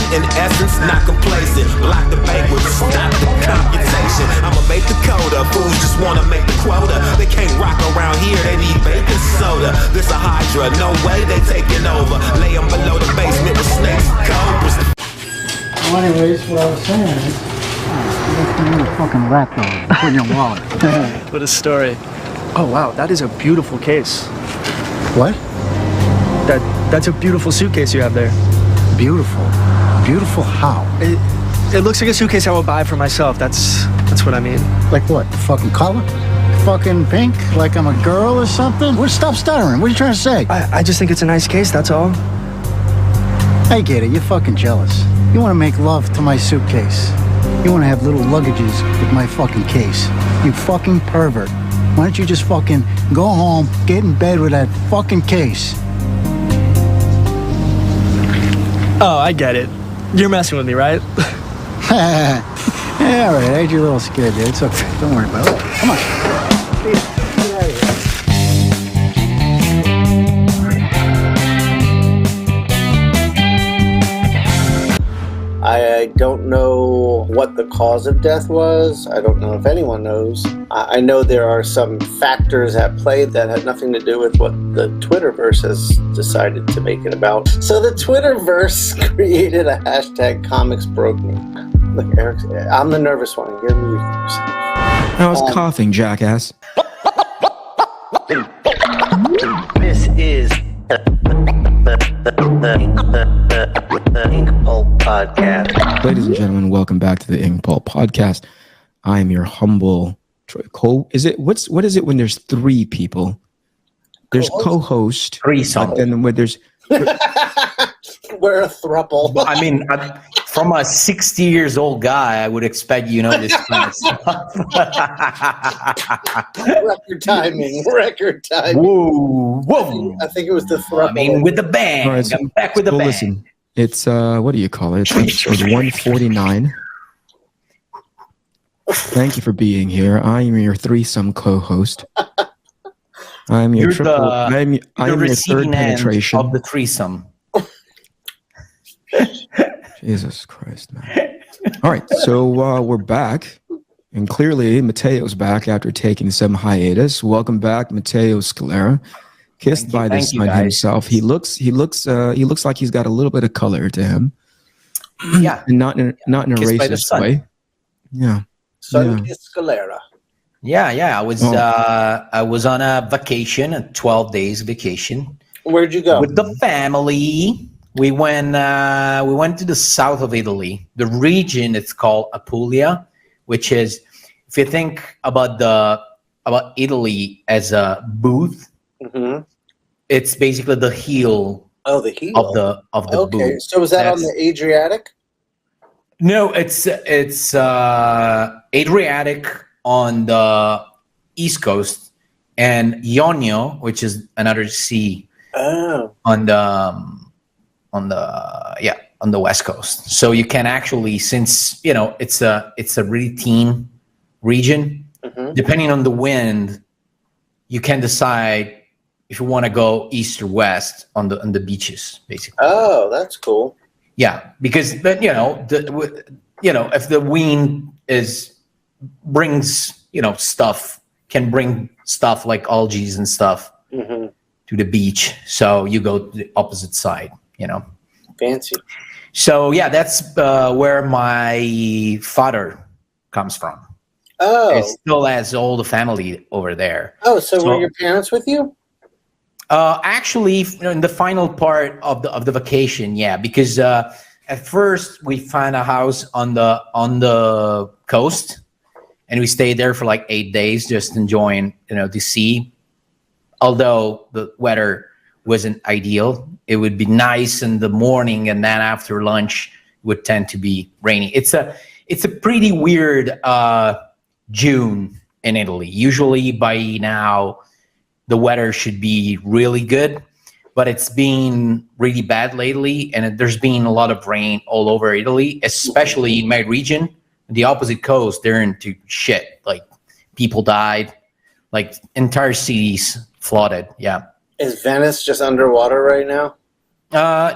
In essence, not complacent. Block the banquet, stop the computation. I'ma make the coda. Fools just wanna make the quota. They can't rock around here, they need baking soda. This a hydra, no way they taking over. Lay them below the basement with snakes and cobras. Well, anyways, what I was saying is, you a fucking rat though. Put in your wallet. What a story. Oh wow, that is a beautiful case. What? That's a beautiful suitcase you have there. Beautiful. Beautiful how? It looks like a suitcase I would buy for myself. That's what I mean. Like what? The fucking color? Fucking pink? Like I'm a girl or something? Stop stuttering. What are you trying to say? I just think it's a nice case, that's all. I get it. You're fucking jealous. You want to make love to my suitcase. You want to have little luggages with my fucking case. You fucking pervert. Why don't you just fucking go home, get in bed with that fucking case? Oh, I get it. You're messing with me, right? Yeah, all right. I had you a little scared there. It's okay. Don't worry about it. Come on. Get out of here. I don't know what the cause of death was. I don't know if anyone knows. I know there are some factors at play that had nothing to do with what the Twitterverse has decided to make it about. So the Twitterverse created a hashtag comics broke me. Look, Eric, I'm the nervous one. You're muting yourself. I was coughing, jackass. This is the InkPulp podcast. Ladies and gentlemen, welcome back to the InkPulp podcast. I am your humble what is it when there's three people? There's co-host. Threesome. And when there's we're a throuple. Well, I mean, from a 60 years old guy, I would expect this kind of stuff. Record timing. Whoa. I think it was the throuple. I mean, with the bang. Right, so, I'm back with the bang. Listen, it's what do you call it? It's episode 149. Thank you for being here. I am your threesome co-host. I'm your I'm your third penetration of the threesome. Jesus Christ, man. All right, so we're back, and clearly Matteo's back after taking some hiatus. Welcome back, Matteo Scalera, kissed by the sun himself. He looks like he's got a little bit of color to him. Yeah, and not in a racist way. Yeah, Sun-kissed Scalera. Yeah. I was on a vacation, a 12 days vacation. Where'd you go? With the family. We went to the south of Italy. The region, it's called Apulia, which is, if you think about Italy as a booth, it's basically the heel. Oh, the heel of the booth. Okay, so is that on the Adriatic? No, it's Adriatic on the east coast, and Ionio, which is another sea, on the west coast. So you can actually, since it's a really thin region, depending on the wind, you can decide if you want to go east or west on the beaches, basically. Oh, that's cool. Yeah, because if the wind brings stuff, can bring stuff like algae and stuff to the beach, so you go to the opposite side. Fancy. So yeah, that's where my father comes from. Oh, he still has all the family over there. Oh, so were your parents with you? Actually, in the final part of the vacation, yeah, because at first we found a house on the coast, and we stayed there for like 8 days, just enjoying the sea. Although the weather wasn't ideal, it would be nice in the morning, and then after lunch it would tend to be rainy. It's it's a pretty weird June in Italy. Usually by now, the weather should be really good, but it's been really bad lately, and there's been a lot of rain all over Italy, especially in my region, the opposite coast. They're into shit. Like people died, like entire cities flooded. Yeah. Is Venice just underwater right now?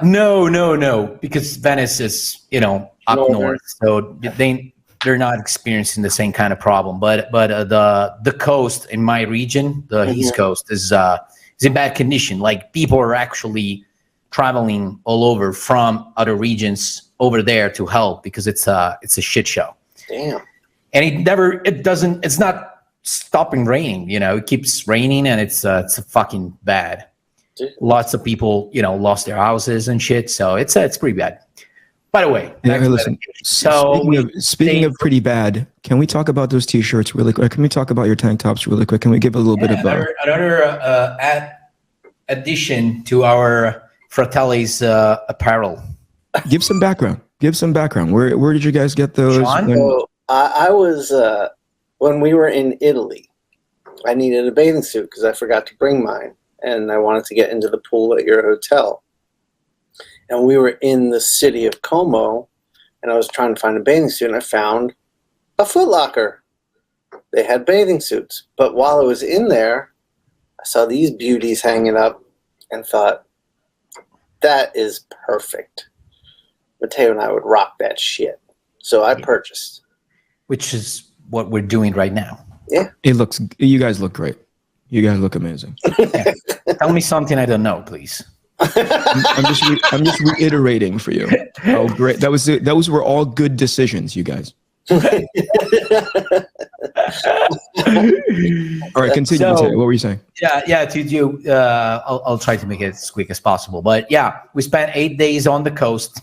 No, because Venice is, up north, so they're not experiencing the same kind of problem. But the coast in my region, the East Coast, is in bad condition. Like people are actually traveling all over from other regions over there to help because it's a shit show. Damn. And it's not stopping raining. It keeps raining, and it's fucking bad. Dude. Lots of people, lost their houses and shit. So it's pretty bad. By the way, listen. Speaking of pretty bad, can we talk about those T-shirts really quick? Can we talk about your tank tops really quick? Can we give a little bit of another addition to our Fratelli's apparel? Give some background. Where did you guys get those? Shawn? So, I was when we were in Italy. I needed a bathing suit because I forgot to bring mine, and I wanted to get into the pool at your hotel. And we were in the city of Como, and I was trying to find a bathing suit, and I found a Foot Locker. They had bathing suits. But while I was in there, I saw these beauties hanging up and thought, that is perfect. Matteo and I would rock that shit. So I purchased. Which is what we're doing right now. Yeah. You guys look great. You guys look amazing. Yeah. Tell me something I don't know, please. I'm just reiterating for you how great that was. Those were all good decisions, you guys. All right, continue. What were you saying? Yeah. To you, I'll try to make it as quick as possible. But yeah, we spent 8 days on the coast,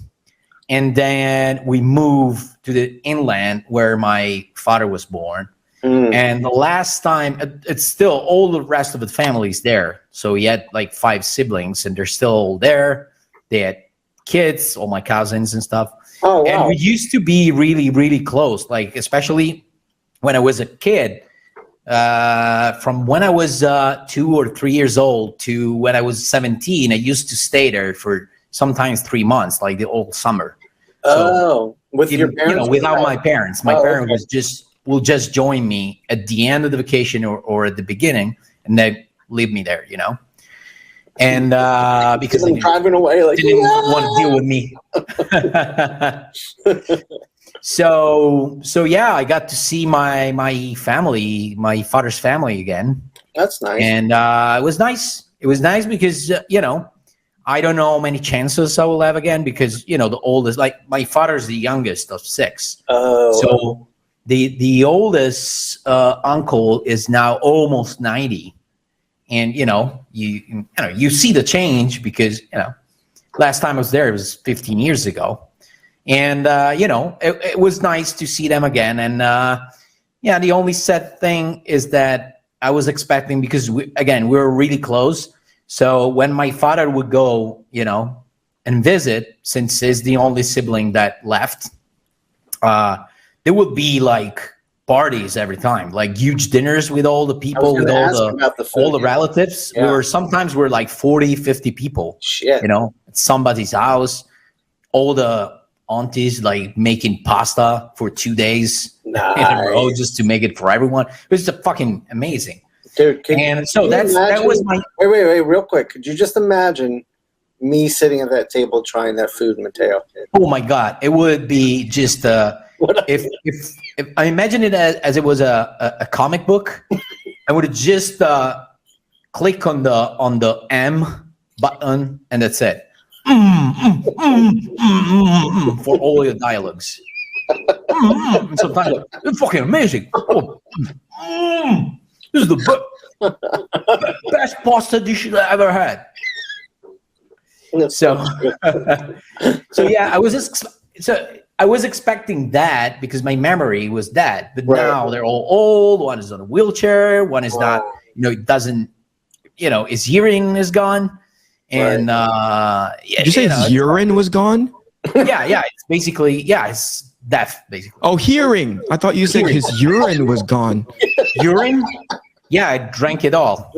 and then we moved to the inland where my father was born. And the last time, it's still all the rest of the family's there. So he had like 5 siblings, and they're still there. They had kids, all my cousins and stuff. Oh, wow. And we used to be really, really close. Like especially when I was a kid, from when I was 2 or 3 years old to when I was 17, I used to stay there for sometimes 3 months, like the whole summer. With your parents? Without my parents. My parents will just join me at the end of the vacation or at the beginning, and they leave me there, And because I'm driving away, like didn't want to deal with me. So yeah, I got to see my family, my father's family again. That's nice. And it was nice. It was nice because I don't know how many chances I will have again because the oldest, like my father's the youngest of 6. So the oldest uncle is now almost 90, and you see the change because last time I was there it was 15 years ago, and it was nice to see them again. And the only sad thing is that I was expecting, because we were really close. So when my father would go, and visit, since he's the only sibling that left, there would be like parties every time, like huge dinners with all the people, with all the relatives. Yeah. Sometimes we're like 40, 50 people, at somebody's house, all the aunties like making pasta for 2 days in a row just to make it for everyone. It was just fucking amazing. Dude, that was my... Wait, real quick. Could you just imagine me sitting at that table trying that food, Matteo? Oh my God. It would be just... if I imagine it as it was a comic book, I would just click on the M button, and that's it. For all your dialogues. And sometimes it's fucking amazing. This is the best pasta dish I ever had. So yeah, I was expecting that because my memory was that, but now they're all old. One is on a wheelchair. One is not. It doesn't. His hearing is gone. And did you say his urine was gone? Yeah. It's basically his deaf, basically. Oh, hearing. I thought you said his urine was gone. Urine? Yeah, I drank it all.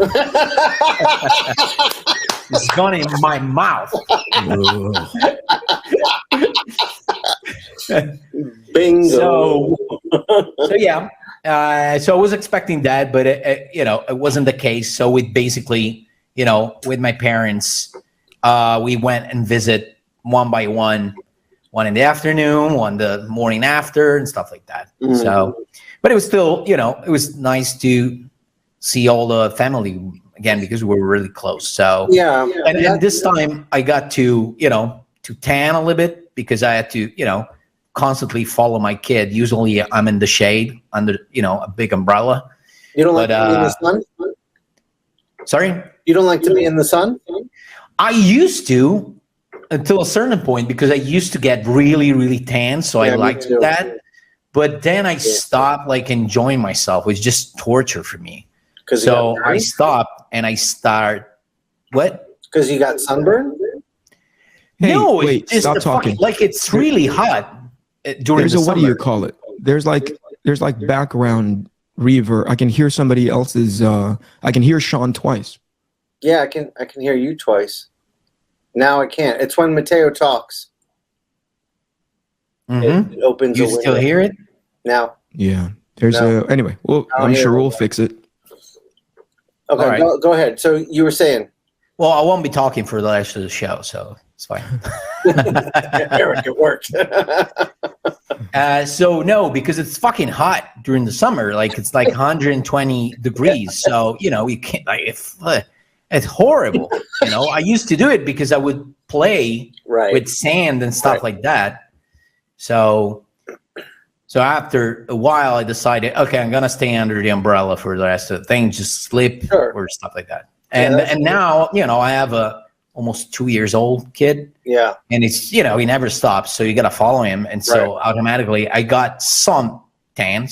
It's gone in my mouth. Bingo. So yeah. So I was expecting that, but it wasn't the case. So we basically, with my parents, we went and visit one by one in the afternoon, one the morning after, and stuff like that. So, but it was still, it was nice to see all the family again because we were really close. So and this time I got to tan a little bit because I had to constantly follow my kid. Usually I'm in the shade under a big umbrella. You don't like to be in the sun? Sorry? You don't like to be in the sun? I used to until a certain point because I used to get really, really tan. So I liked that. But then I stopped enjoying myself. It was just torture for me. So I stopped and I start what? Because you got sunburn? Hey, no, wait, stop talking. It's really hot during the summer. What do you call it? There's background reverb. I can hear somebody else's. I can hear Shawn twice. Yeah, I can hear you twice. Now I can't. It's when Matteo talks. Mm-hmm. It opens. You still hear it now? Yeah. Anyway. Well, I'm sure we'll fix it. Okay, right. Go ahead. So you were saying? Well, I won't be talking for the rest of the show, so it's fine. Eric, it worked. So no, because it's fucking hot during the summer. It's 120 degrees. So you can't. It's horrible. I used to do it because I would play with sand and stuff like that. So after a while, I decided, okay, I'm gonna stay under the umbrella for the rest of the thing, just sleep or stuff like that. And now, I have a almost 2 years old kid. Yeah. And it's, he never stops. So you got to follow him. And so automatically I got some tan,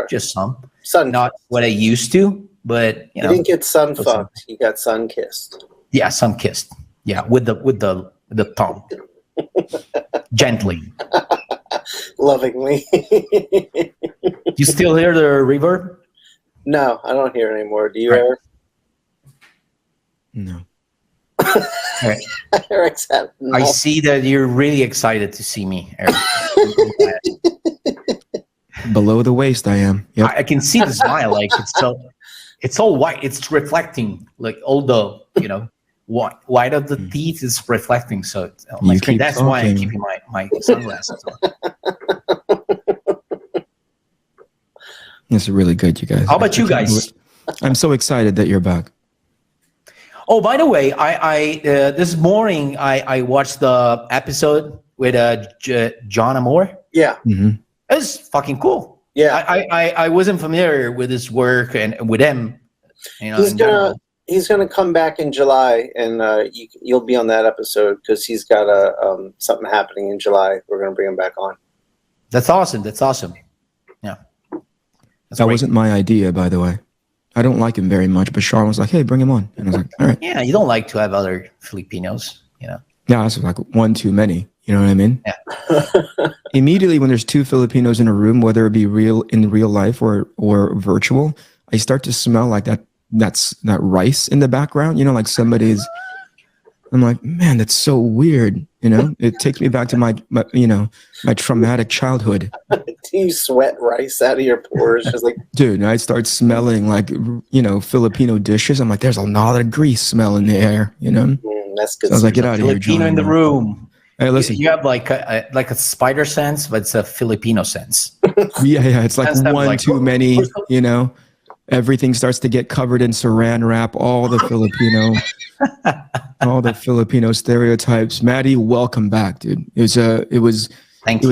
just some. Sun. Not what I used to, but you didn't get sun fucked. You got sun kissed. Yeah, sun kissed. Yeah, with the tongue. Gently. Lovingly. You still hear the reverb? No, I don't hear it anymore. Do you, Eric? No. Right. Eric's had no. I see that you're really excited to see me, Eric. Below the waist, I am. Yep. I can see the smile. It's all white. It's reflecting. All the white of the teeth is reflecting. So that's talking. why I'm keeping my sunglasses on. This is really good, you guys. How about you guys? I'm so excited that you're back. Oh, by the way, I this morning I watched the episode with John Amore. Yeah. Mm-hmm. It was fucking cool. Yeah. I wasn't familiar with his work and with him. He's gonna come back in July, and you'll be on that episode because he's got something happening in July. We're gonna bring him back on. That's awesome. Yeah. That wasn't my idea, by the way. I don't like him very much, but Shawn was like, "Hey, bring him on," and I was like, "All right." Yeah, you don't like to have other Filipinos, Yeah, that's like one too many. You know what I mean? Yeah. Immediately when there's two Filipinos in a room, whether it be in real life or virtual, I start to smell like that rice in the background. Like somebody's. I'm like, man, that's so weird. It takes me back to my traumatic childhood. Do you sweat rice out of your pores? Just like, dude, I start smelling like, Filipino dishes. I'm like, there's a lot of grease smell in the air, That's good. So I was like, get out of here, John. Filipino in the room. Hey, listen. You have like a spider sense, but it's a Filipino sense. Yeah. It's like one too many, everything starts to get covered in saran wrap, all the Filipino stereotypes. Maddie, welcome back, dude. It was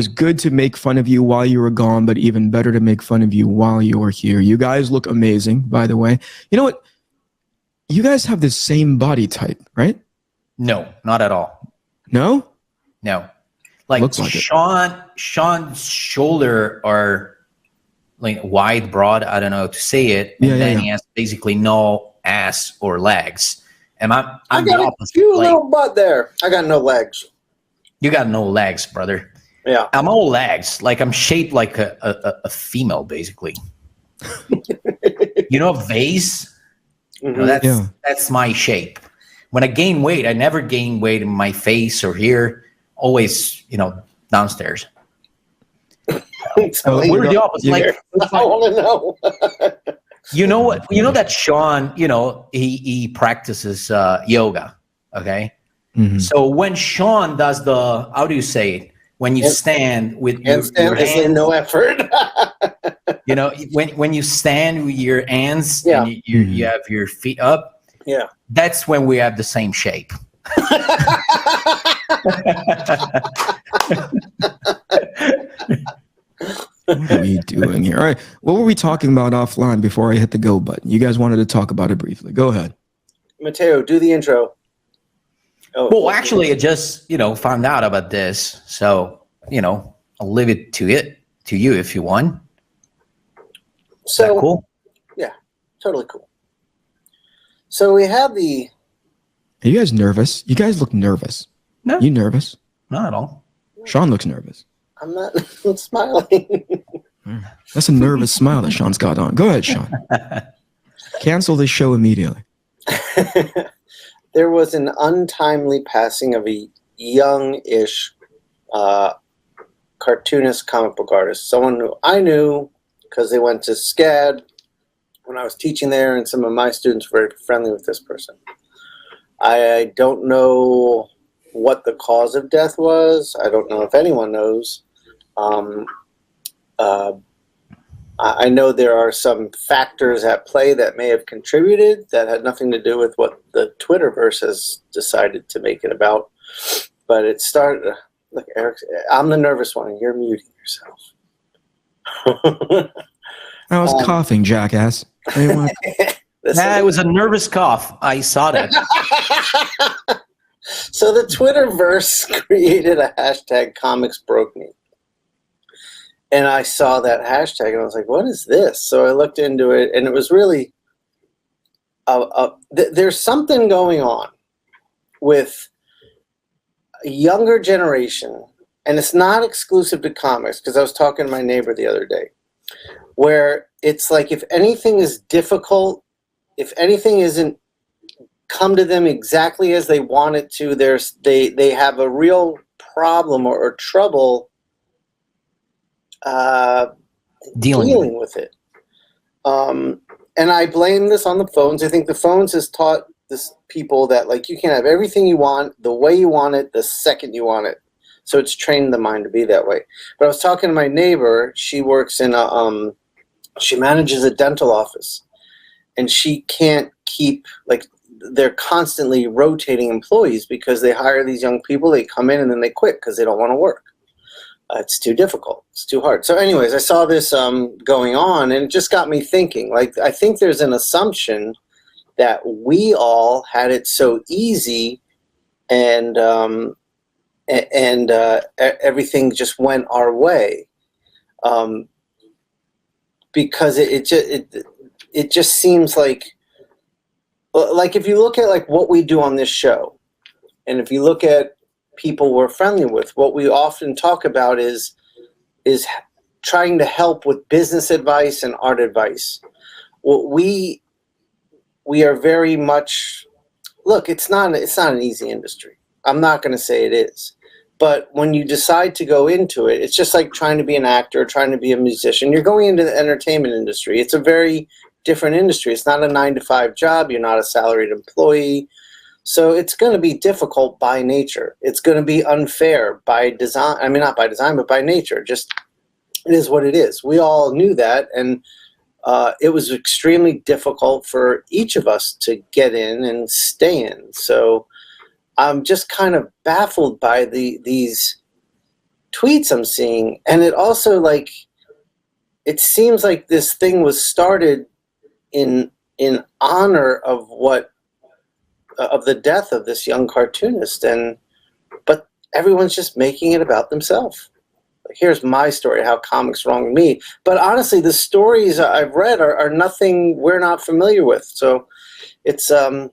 good to make fun of you while you were gone, but even better to make fun of you while you were here. You guys look amazing, by the way. You know what? You guys have the same body type, right? No, not at all. No? No. Like Shawn's shoulder are like wide, broad. I don't know how to say it. And then he has basically no ass or legs. And I'm I got the a opposite. cute little butt there. I got no legs. You got no legs, brother. Yeah. I'm all legs. Like I'm shaped like a female, basically. You know, vase. You know, that's my shape. When I gain weight, I never gain weight in my face or here. Always, downstairs. We're the opposite. Like, I want to know. you know what? You know that Shawn, he practices yoga. Okay. Mm-hmm. So when Shawn does how do you say it? When you stand with your hands, no effort. when you stand with your hands and you have your feet up. Yeah. That's when we have the same shape. What are we doing here? All right. What were we talking about offline before I hit the go button? You guys wanted to talk about it briefly. Go ahead. Matteo, do the intro. Well, actually, I just, found out about this. So, I'll leave it to you if you want. Is that cool? Yeah, totally cool. So we have Are you guys nervous? You guys look nervous. No. You nervous? Not at all. Shawn looks nervous. I'm not smiling. That's a nervous smile that Shawn's got on. Go ahead, Shawn. Cancel this show immediately. There was an untimely passing of a young-ish cartoonist, comic book artist, someone who I knew because they went to SCAD when I was teaching there, and some of my students were very friendly with this person. I don't know what the cause of death was. I don't know if anyone knows. I know there are some factors at play that may have contributed that had nothing to do with what the Twitterverse has decided to make it about. But it started. Look, Eric, I'm the nervous one, and you're muting yourself. I was coughing, jackass. It was a nervous cough. I saw that. So the Twitterverse created a hashtag comics broke me. And I saw that hashtag and I was like, what is this? So I looked into it and it was really, there's something going on with a younger generation, and it's not exclusive to comics, because I was talking to my neighbor the other day, where it's like if anything is difficult, if anything isn't come to them exactly as they want it to, they have a real problem or trouble dealing with it. And I blame this on the phones. I think the phones has taught this people that like you can have everything you want, the way you want it, the second you want it. So it's trained the mind to be that way. But I was talking to my neighbor. She works in she manages a dental office, and she can't keep, like, they're constantly rotating employees because they hire these young people, they come in and then they quit because they don't want to work. It's too difficult. It's too hard. So anyways, I saw this going on, and it just got me thinking. Like, I think there's an assumption that we all had it so easy, and everything just went our way, because it just seems like if you look at like what we do on this show, and if you look at people we're friendly with, what we often talk about is trying to help with business advice and art advice. What we are very much, look, it's not an easy industry. I'm not going to say it is. But when you decide to go into it, it's just like trying to be an actor, trying to be a musician. You're going into the entertainment industry. It's a very different industry. It's not a 9-to-5 job. You're not a salaried employee. So it's going to be difficult by nature. It's going to be unfair by design. I mean, not by design, but by nature. Just, it is what it is. We all knew that, and it was extremely difficult for each of us to get in and stay in. So I'm just kind of baffled by these tweets I'm seeing. And it also, like, it seems like this thing was started in honor of the death of this young cartoonist, but everyone's just making it about themselves. Like, here's my story, how comics wronged me. But honestly, the stories I've read are nothing we're not familiar with. So it's a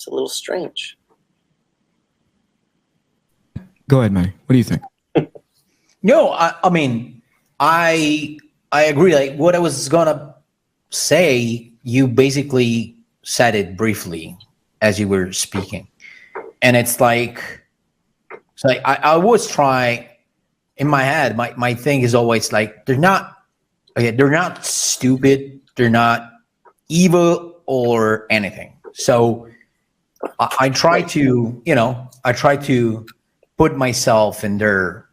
little strange. Go ahead, Manny. What do you think? No, I mean, I agree. Like what I was gonna say, you basically said it briefly as you were speaking, and it's like I always try in my head. My thing is always like they're not stupid, they're not evil or anything. So I try to put myself in their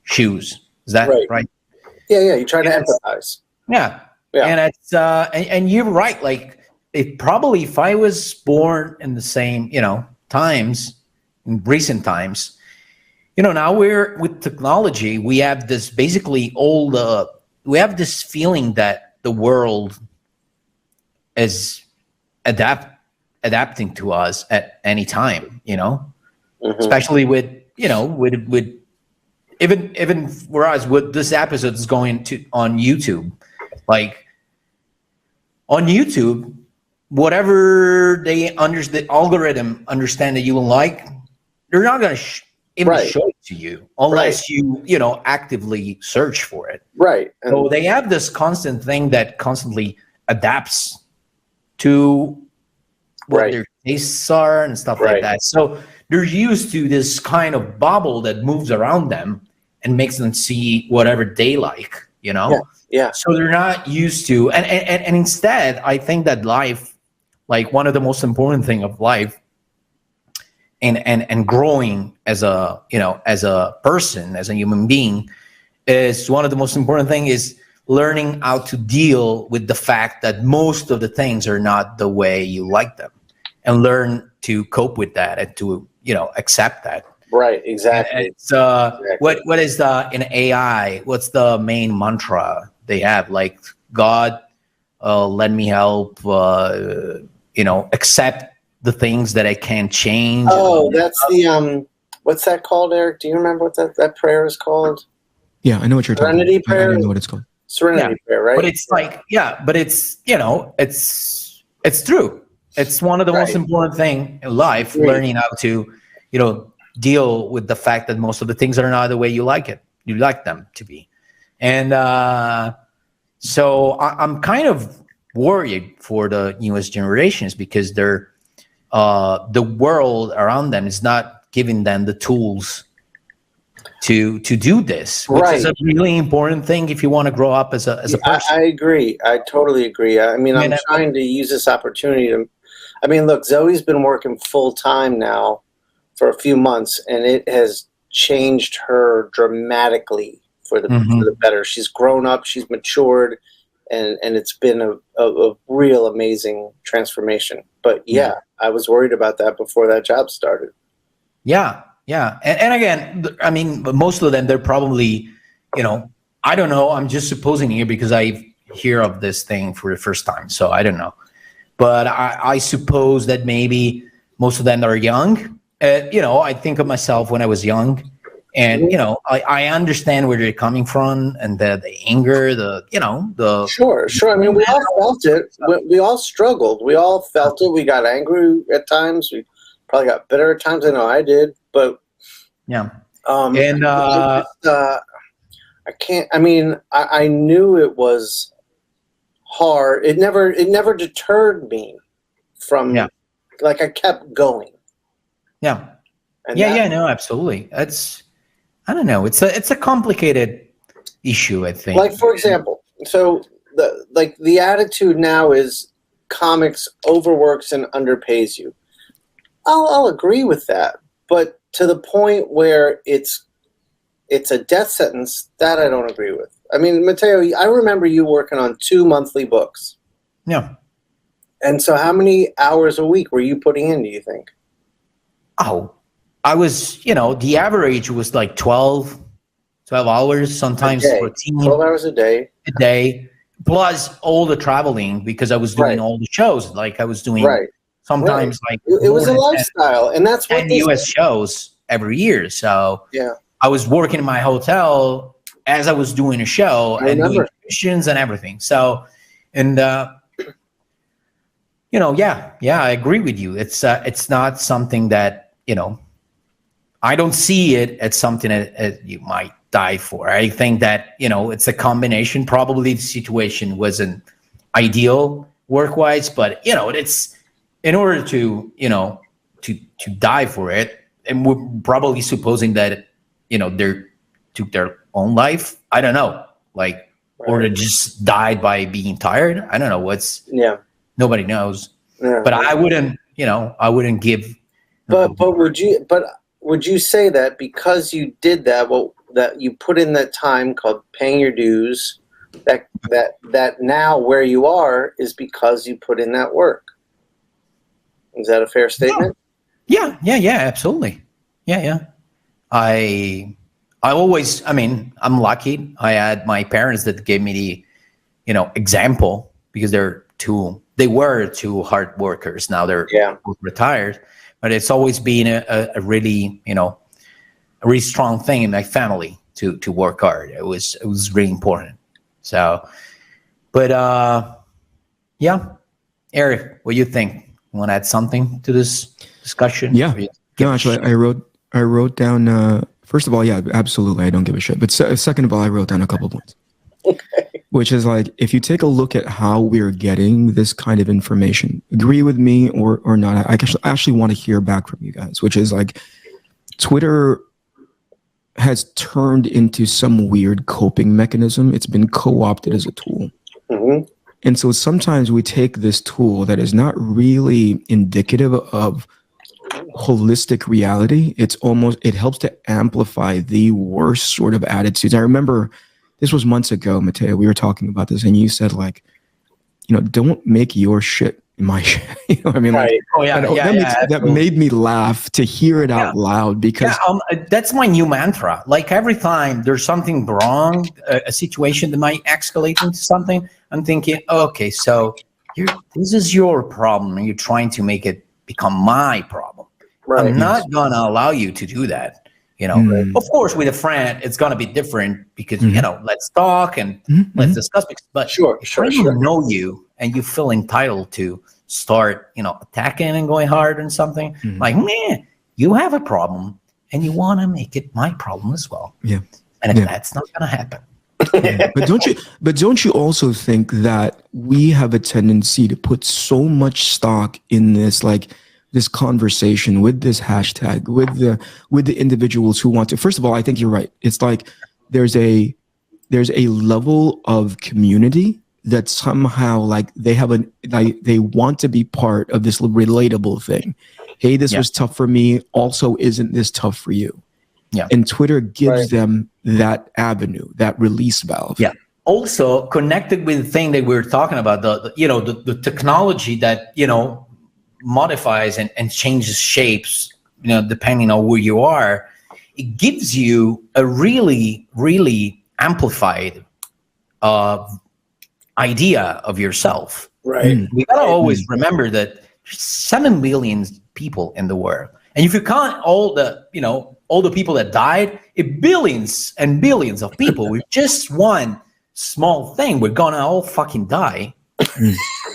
shoes. Is that right? Yeah. You try to empathize. Yeah. And it's and you're right. Like if I was born in the same times, in recent times, now we're with technology. We have this basically we have this feeling that the world is adapting to us at any time. Especially with with even for us, with this episode is going to on YouTube, like on YouTube, whatever the algorithm understand that you will like, they're not going to even show it to you unless you actively search for it. Right. And so they have this constant thing that constantly adapts to what their tastes are and stuff like that. So they're used to this kind of bubble that moves around them and makes them see whatever they like, Yeah. So they're not used to, and instead, I think that life, like one of the most important thing of life, and growing as a person, as a human being, is one of the most important thing is learning how to deal with the fact that most of the things are not the way you like them, and learn to cope with that and to accept that. Right, exactly. And it's what is in AI? What's the main mantra they have? Like God, let me help. Accept the things that I can't change. Oh, that's the what's that called, Eric? Do you remember what that prayer is called? Yeah, I know what you're talking about. Serenity prayer. I don't know what it's called. Serenity prayer, right? But it's like, but it's it's true. It's one of the most important thing in life, learning how to, deal with the fact that most of the things are not the way you like them to be. And so I'm kind of worried for the newest generations because they're the world around them is not giving them the tools to do this, which is a really important thing if you want to grow up as a person. I agree. I totally agree. I mean, I'm trying to use this opportunity to. I mean, look, Zoe's been working full time now for a few months, and it has changed her dramatically for the better. She's grown up, she's matured, and it's been a real amazing transformation. But I was worried about that before that job started. Yeah. And again, I mean, most of them, they're probably, I don't know. I'm just supposing here because I hear of this thing for the first time. So I don't know. But I suppose that maybe most of them are young. I think of myself when I was young, and I understand where they're coming from, and the anger, the Sure. I mean, we all felt it. We all struggled. We all felt it. We got angry at times. We probably got bitter at times. I know I did, but I can't. I mean, I knew it was hard. It never deterred me from. Like I kept going. Yeah. No, absolutely. I don't know. It's a complicated issue, I think. Like, for example, so the attitude now is comics overworks and underpays you. I'll agree with that, but to the point where it's a death sentence, that I don't agree with. I mean, Matteo, I remember you working on 2 monthly books. Yeah. And so how many hours a week were you putting in, do you think? Oh, I was, the average was like 12 hours, sometimes 14. 12 hours a day. Plus all the traveling, because I was doing all the shows. Like I was doing sometimes like it was a lifestyle, and that's what 10 US shows every year. So yeah, I was working in my hotel as I was doing a show and doing missions and everything. So, and I agree with you. It's not something that I don't see it as something that you might die for. I think that, it's a combination. Probably the situation wasn't ideal work-wise, but, it's in order to, to die for it. And we're probably supposing that, they took their own life. I don't know, or they just died by being tired. I don't know nobody knows. Yeah. But I wouldn't, I wouldn't give. But would you say that because you did that, that you put in that time called paying your dues, that now where you are is because you put in that work? Is that a fair statement? Yeah, absolutely. Yeah. I always, I'm lucky. I had my parents that gave me the, example, because they were two hard workers. Now they're both retired, but it's always been a really, a really strong thing in my family to work hard. It was really important. So, but Eric, what do you think? You want to add something to this discussion? Yeah. No, actually, I wrote down. First of all, yeah, absolutely, I don't give a shit. But second of all, I wrote down a couple points. Okay. Which is if you take a look at how we're getting this kind of information, agree with me or not, I actually want to hear back from you guys, which is Twitter has turned into some weird coping mechanism. It's been co-opted as a tool. Mm-hmm. And so sometimes we take this tool that is not really indicative of holistic reality. It helps to amplify the worst sort of attitudes. I remember this was months ago, Matteo, we were talking about this, and you said don't make your shit my shit. You know what I mean? Right. That made me laugh to hear it out loud, because that's my new mantra. Every time there's something wrong, a situation that might escalate into something, I'm thinking, okay, so this is your problem, and you're trying to make it become my problem. Right. I'm not gonna allow you to do that. Of course, with a friend, it's gonna be different because let's talk and let's discuss. But if I don't know you and you feel entitled to start, attacking and going hard on something, man, you have a problem and you want to make it my problem as well. Yeah, and that's not gonna happen. But don't you also think that we have a tendency to put so much stock in this, this conversation with this hashtag, with the individuals who want to? First of all, I think you're right. It's there's a level of community that somehow they want to be part of this relatable thing. Hey, this was tough for me. Also, isn't this tough for you? Yeah. And Twitter gives them that avenue, that release valve. Yeah. Also connected with the thing that we were talking about, the technology that, modifies and changes shapes, depending on where you are. It gives you a really, really amplified idea of yourself. Right. We gotta always remember that there's 7 billion people in the world, and if you count all the people that died, billions and billions of people with just one small thing, we're gonna all fucking die.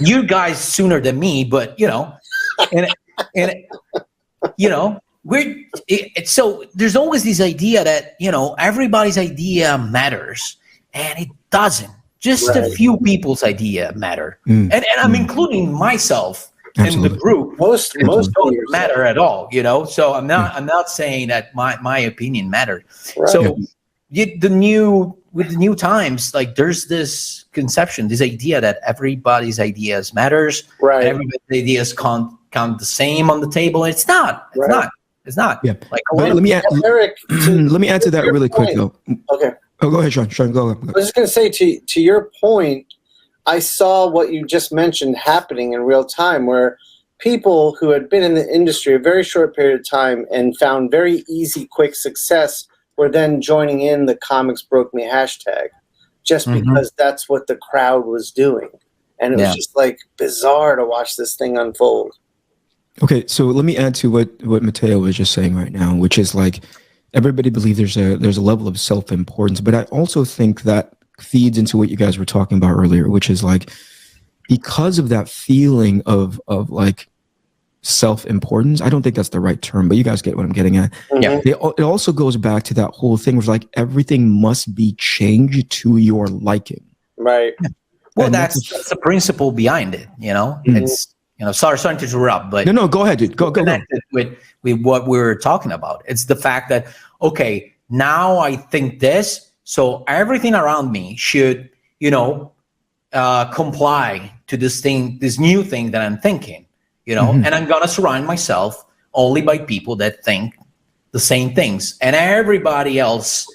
You guys sooner than me, but so there's always this idea that everybody's idea matters, and it doesn't. Just a few people's idea matter, and I'm including myself in the group. Most don't matter at all, So I'm not saying that my opinion mattered. Right. So with the new times, there's this conception, this idea that everybody's ideas matters. Right. Everybody's ideas count the same on the table. It's not. It's not. Yeah. Let me add to that really quick though. Okay. Oh, go ahead, Shawn. Shawn, go. I was just going to say, to your point, I saw what you just mentioned happening in real time, where people who had been in the industry a very short period of time and found very easy, quick success were then joining in the comics broke me hashtag just because that's what the crowd was doing. And it was just bizarre to watch this thing unfold. Okay, so let me add to what Matteo was just saying right now, which is everybody believes there's a level of self-importance, but I also think that feeds into what you guys were talking about earlier, which is because of that feeling of self-importance. I don't think that's the right term, but you guys get what I'm getting at. Yeah. It also goes back to that whole thing where like everything must be changed to your liking. Right. Well, And that's the principle behind it. It's sorry to interrupt, but no, go ahead, dude. Go. Connected with what we were talking about. It's the fact that okay, now I think this, so everything around me should comply to this new thing that I'm thinking. And I'm gonna surround myself only by people that think the same things, and everybody else,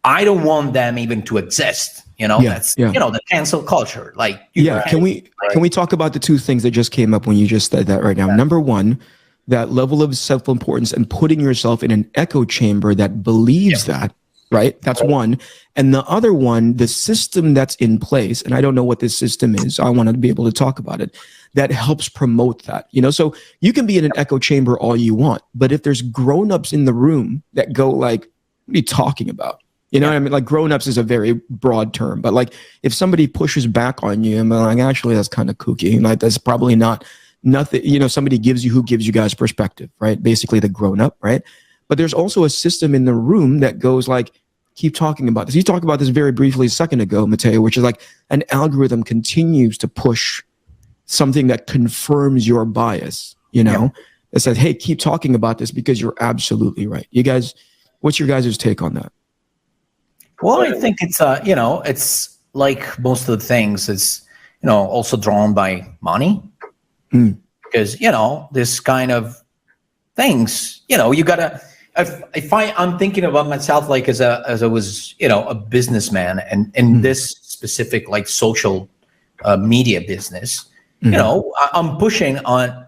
I don't want them even to exist. The cancel culture. Like, can we talk about the two things that just came up when you just said that right now? Number one, that level of self-importance and putting yourself in an echo chamber that believes that, right? That's one. And the other one, the system that's in place, and I don't know what this system is. I want to be able to talk about it. That helps promote that, so you can be in an echo chamber all you want, but if there's grown-ups in the room that go like, what are you talking about? What I mean? Like, grown-ups is a very broad term, but like if somebody pushes back on you and like, actually, that's kind of kooky. Like, that's probably nothing, somebody gives you guys perspective, right? Basically the grown-up, right? But there's also a system in the room that goes like, keep talking about this. You talked about this very briefly a second ago, Matteo, which is like an algorithm continues to push something that confirms your bias, that says, hey, keep talking about this because you're absolutely right. You guys, what's your guys' take on that? Well, I think it's it's like most of the things. It's also drawn by money, because this kind of things. You gotta. If I'm thinking about myself like as I was a businessman and in this specific like social media business, I'm pushing on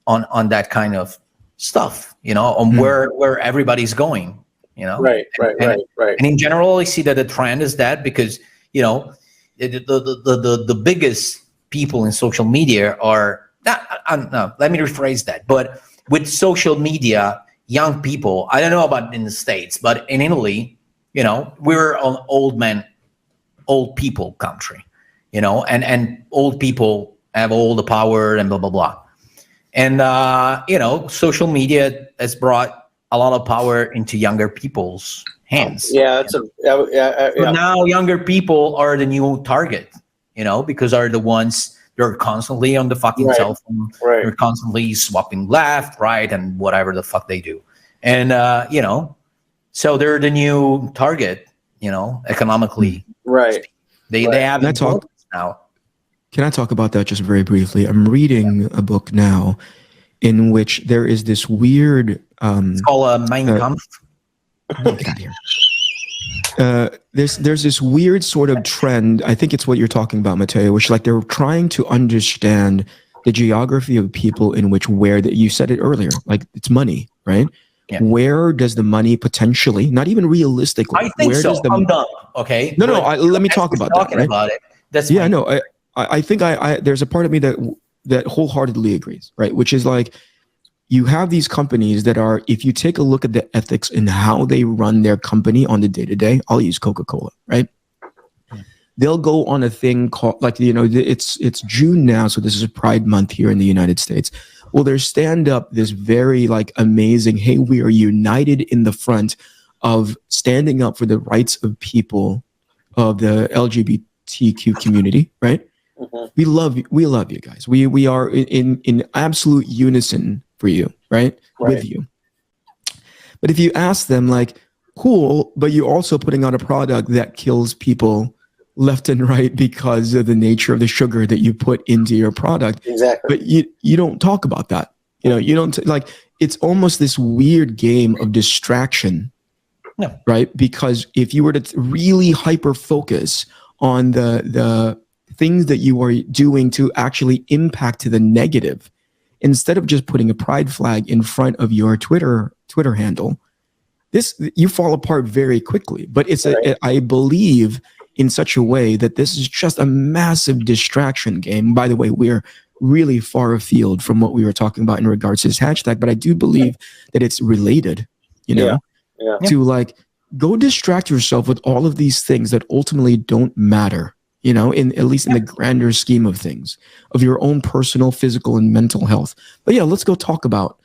on that kind of stuff, on where everybody's going. Right. And in general, I see that the trend is that because the biggest people in social media are no, let me rephrase that. But with social media, young people, I don't know about in the States, but in Italy, we're an old people country, and old people have all the power and blah blah blah, and social media has brought a lot of power into younger people's hands. Now younger people are the new target, because are the ones they're constantly on the fucking cell phone. Right. They're constantly swapping left, right, and whatever the fuck they do. And so they're the new target, economically. Right. They have importance now. Can I talk about that just very briefly? I'm reading a book now in which there is this weird it's called Mein Kampf. Get out of here. There's this weird sort of trend. I think it's what you're talking about, Matteo, which like they're trying to understand the geography of people in which you said it earlier, like it's money, right? Yeah. Where does the money potentially, not even realistically, I think so. I'm done. Okay. No. Let me talk about that. Right? About it. That's yeah. No. I think there's a part of me that wholeheartedly agrees, right? Which is like, you have these companies that are, if you take a look at the ethics and how they run their company on the day-to-day, I'll use Coca-Cola, right? They'll go on a thing called, like, it's June now, so this is a Pride Month here in the United States. Well, there's stand up this very like amazing, hey, we are united in the front of standing up for the rights of people of the LGBTQ community, right? We love you guys. We are in absolute unison for you, right? With you. But if you ask them like, cool, but you're also putting out a product that kills people left and right because of the nature of the sugar that you put into your product. Exactly. But you don't talk about that. You don't like, it's almost this weird game of distraction. No. Right? Because if you were to really hyper focus on the things that you are doing to actually impact to the negative, instead of just putting a pride flag in front of your Twitter handle, you fall apart very quickly. But it's I believe in such a way that this is just a massive distraction game. By the way, we're really far afield from what we were talking about in regards to this hashtag, but I do believe that it's related, to like, go distract yourself with all of these things that ultimately don't matter, you know, in at least in the grander scheme of things, of your own personal, physical, and mental health. But yeah, let's go talk about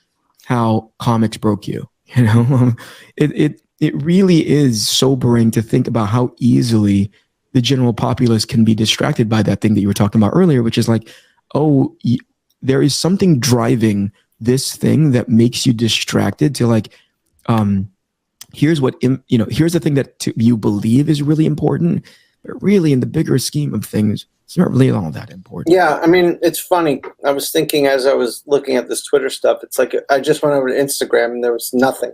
how comics broke you. You know, it really is sobering to think about how easily the general populace can be distracted by that thing that you were talking about earlier, which is like, oh, there is something driving this thing that makes you distracted to like, here's what, you know, here's the thing that you believe is really important, but really in the bigger scheme of things, it's not really all that important. Yeah, I mean, it's funny. I was thinking as I was looking at this Twitter stuff, it's like I just went over to Instagram and there was nothing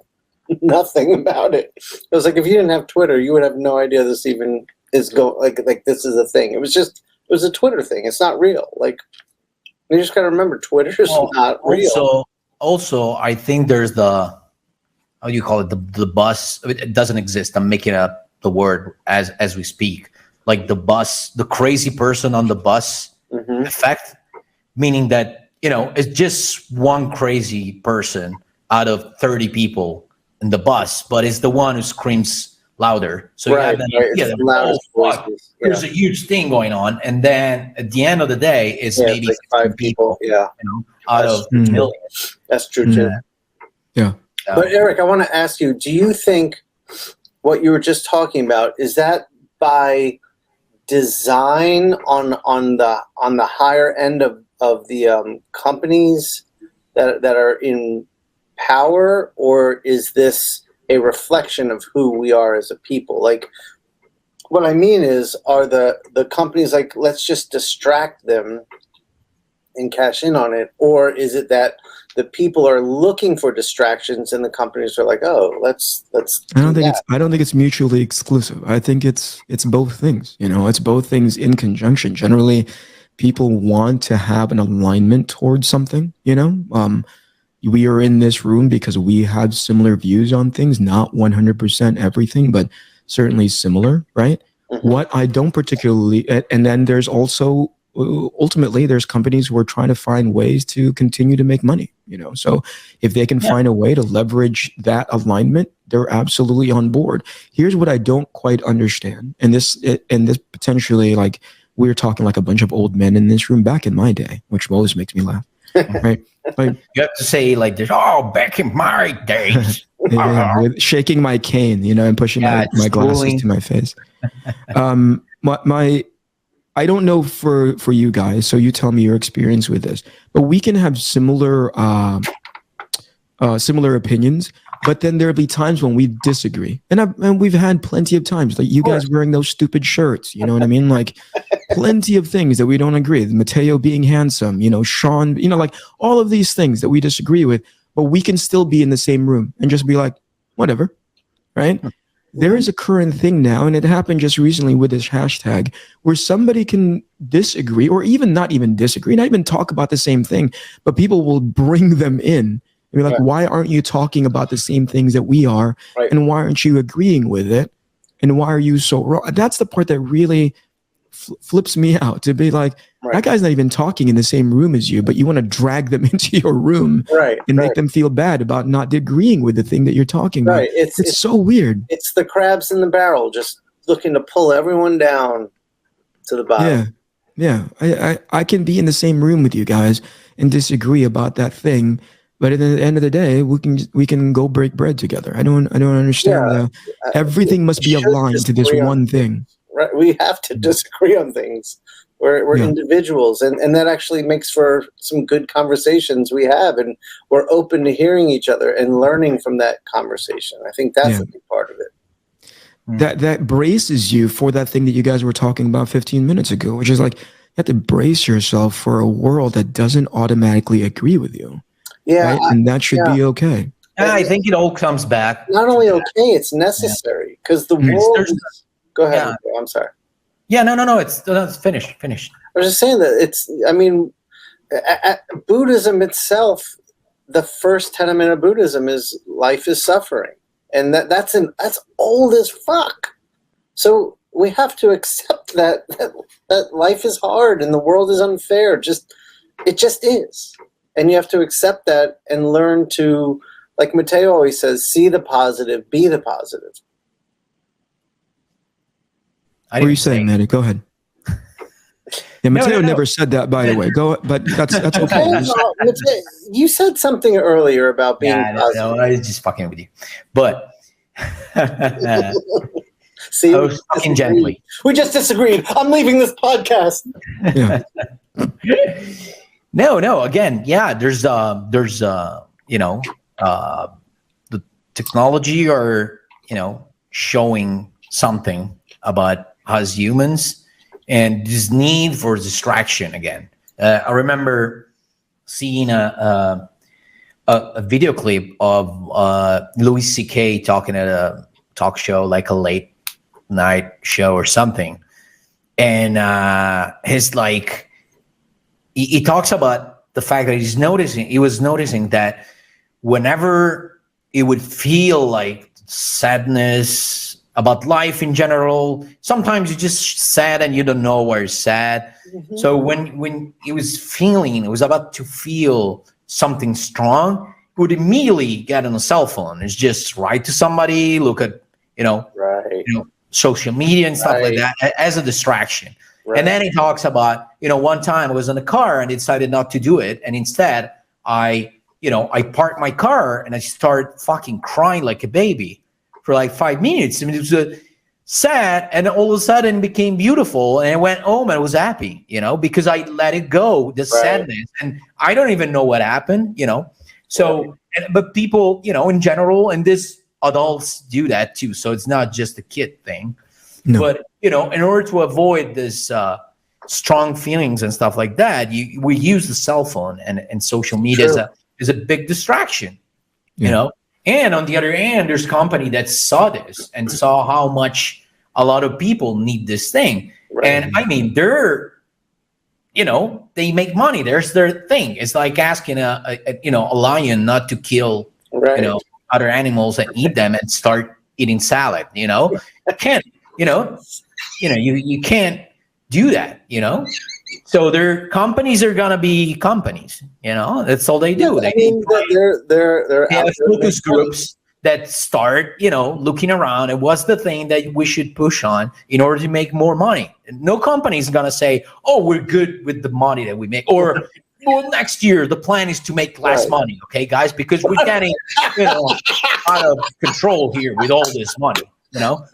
about it. It was like if you didn't have Twitter, you would have no idea this even is like this is a thing. It was a Twitter thing. It's not real. Like you just got to remember, Twitter is not real. Also, I think there's how do you call it? The bus. It doesn't exist. I'm making up the word as we speak. Like the bus, the crazy person on the bus effect, meaning that, you know, it's just one crazy person out of 30 people in the bus, but it's the one who screams louder. So you have there's a huge thing going on, and then at the end of the day, it's maybe like 5 people. Yeah, you know, out of millions. That's true too. Yeah. But Eric, I want to ask you: do you think what you were just talking about is that by design on the higher end of the companies that are in power, or is this a reflection of who we are as a people? Like, what I mean is, are the companies like, let's just distract them and cash in on it, or is it that the people are looking for distractions and the companies are like, oh, let's I don't think it's mutually exclusive. I think it's both things. You know, it's both things in conjunction. Generally, people want to have an alignment towards something, you know. We are in this room because we have similar views on things, not 100% everything, but certainly similar, right? What I don't particularly, and then there's also, ultimately, there's companies who are trying to find ways to continue to make money, you know? So if they can find a way to leverage that alignment, they're absolutely on board. Here's what I don't quite understand. And this potentially, like, we're talking like a bunch of old men in this room back in my day, which always makes me laugh. Right? Like, you have to say like this. Oh, back in my days, shaking my cane, you know, and pushing my glasses to my face. I don't know for you guys, so you tell me your experience with this. But we can have similar opinions, but then there'll be times when we disagree, and we've had plenty of times, like you guys wearing those stupid shirts. You know what I mean? Like plenty of things that we don't agree. Matteo being handsome, you know, Shawn, you know, like all of these things that we disagree with, but we can still be in the same room and just be like, whatever, right? There is a current thing now, and it happened just recently with this hashtag, where somebody can disagree, or even not even disagree, not even talk about the same thing, but people will bring them in. And be like, why aren't you talking about the same things that we are? Right. And why aren't you agreeing with it? And why are you so wrong? That's the part that really flips me out, to be like, that guy's not even talking in the same room as you, but you want to drag them into your room and make them feel bad about not agreeing with the thing that you're talking about. It's so weird. It's the crabs in the barrel, just looking to pull everyone down to the bottom. Yeah. I can be in the same room with you guys and disagree about that thing, but at the end of the day, we can go break bread together. I don't understand. Everything must be aligned to this one thing. Right, we have to disagree on things. We're individuals, and that actually makes for some good conversations we have, and we're open to hearing each other and learning from that conversation. I think that's a big part of it. That braces you for that thing that you guys were talking about 15 minutes ago, which is like, you have to brace yourself for a world that doesn't automatically agree with you. Yeah, right? And that should be okay. I think it all comes back. Not only okay, it's necessary, because the world. Go ahead. Yeah. I'm sorry. Yeah, no. It's finished. I was just saying that I mean, Buddhism itself, the first tenet of Buddhism is life is suffering, and that's old as fuck. So we have to accept that life is hard and the world is unfair. It just is, and you have to accept that and learn to, like Matteo always says, see the positive, be the positive. What are you saying, Maddie? Go ahead. Yeah, Matteo no. never said that, by the way. But that's okay. Well, you said something earlier about being positive. I was just fucking with you. But See, I was fucking gently. We just disagreed. I'm leaving this podcast. Yeah. No. Again, yeah. There's the technology are showing something about us humans and this need for distraction again. I remember seeing a video clip of Louis C.K. talking at a talk show, like a late night show or something, and he talks about the fact that he was noticing that whenever he would feel like sadness about life in general, sometimes you're just sad and you don't know why you're sad. Mm-hmm. So when he was about to feel something strong, he would immediately get on a cell phone. It's just write to somebody, look at social media and stuff like that as a distraction. Right. And then he talks about, one time I was in a car and decided not to do it. And instead I parked my car and I started fucking crying like a baby for like 5 minutes. I mean, it was sad, and all of a sudden it became beautiful. And I went home and I was happy, because I let it go, the sadness. And I don't even know what happened, So, but people, in general, and this adults do that too. So it's not just a kid thing. No. But, in order to avoid this strong feelings and stuff like that, we use the cell phone and social media is a big distraction, And on the other hand, there's company that saw this and saw how much a lot of people need this thing. Right. And I mean, they make money. There's their thing. It's like asking a lion not to kill, other animals and eat them and start eating salad. You can't, you can't do that, So their companies are gonna be companies, That's all they do. Yeah, they have focus groups that start, looking around and what's the thing that we should push on in order to make more money. No company is gonna say, "Oh, we're good with the money that we make," or "Well, next year the plan is to make less money." Okay, guys, because we're getting, out of control here with all this money. So